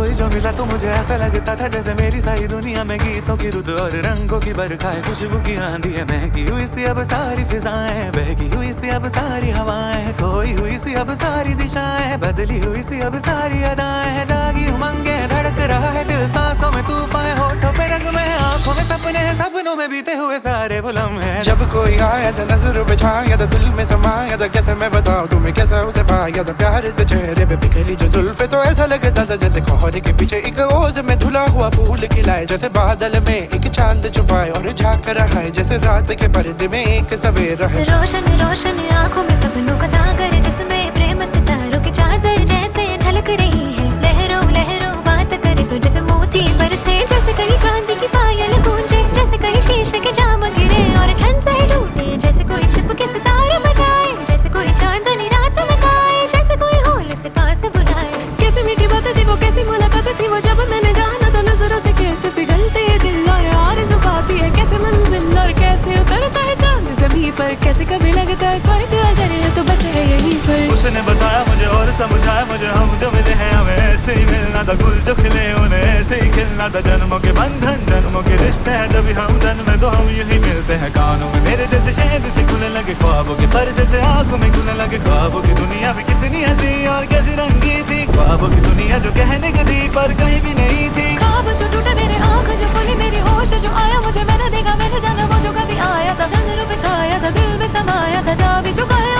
कोई जो मिला तो मुझे ऐसा लगता था जैसे मेरी सारी दुनिया में गीतों की रुत और रंगों की बरखा है, खुशबू की आंधी है, महकी हुई सी अब सारी फिजाएं, बहकी हुई सी अब सारी हवाएं, खोई हुई सी अब सारी दिशाएं, बदली हुई सी अब सारी अदाएं हैं, जागी उमंगे धड़क रहा है दिल, सांसों में तूफान, होठों पे रंग में, आंखों में सपने हैं, सपनों में बीते हुए सारे वो लम्हे हैं। जब कोई आया था नजरों पे छाया था, दिल में समाया था, कैसे मैं बताऊं तुम्हें कैसा उसे पाया था, प्यार से चेहरे पे बिखरी जो जुल्फे, तो ऐसा लगता था जैसे कोहरे के पीछे एक ओस में धुला हुआ फूल खिलाए, जैसे बादल में एक चांद छुपाए और झांक रहा है, जैसे रात के पर्दे में एक सवेरा है। रोशन रोशन आंखों में सपनों का सागर, जिसमें प्रेम सितारों की चादर जैसे झलक रही है, लहरों लहरों बात करे तो जैसे मोती बरसे, जैसे कहीं चांदी की पायल गूंजे, जैसे कहीं शीशे के जाम गिरे और छन से टूटे, जैसे कोई छिप के सितारे बजाए, जैसे कोई चांदनी रात में गाए, जैसे कोई होल से पास बुलाए। कैसी मीठी बात थी वो, कैसी मुलाकात थी वो, जब मैंने जाना था नजरों से कैसे पिघलते ये दिल और आरज़ू खाती है कैसे मंजिल, और कैसे उतरता है चांद ज़मीं पर, कैसे कभी लगता है स्वर्ग अगर है तो बस है यहीं पर। उसने बताया मुझे और समझाया मुझे, हम जो मिले हैं हमें ऐसे ही मिलना था, गुल जो खिले उन्हें ऐसे ही खिलना था, जन्मों के बंधन जन्मों के रिश्ते हैं, जब हम जन्म में तो हम यूं ही मिलते हैं, कानों में मेरे जैसे शहद से खुलने लगे ख्वाबों के पर, जैसे आंखों में खुलने लगे ख्वाबों की दुनिया भी कितनी हंसी और कैसी रंगी थी, ख्वाबों की दुनिया जो कहने की थी पर कहीं भी नहीं थी। ख्वाब जो टूटा मेरे आँख जो खुली मेरी होश जो आया, मुझे मैंने देखा मैंने जाना वो जो कभी आया था, नजरों पे छाया था दिल में समाया था, जा भी चुका है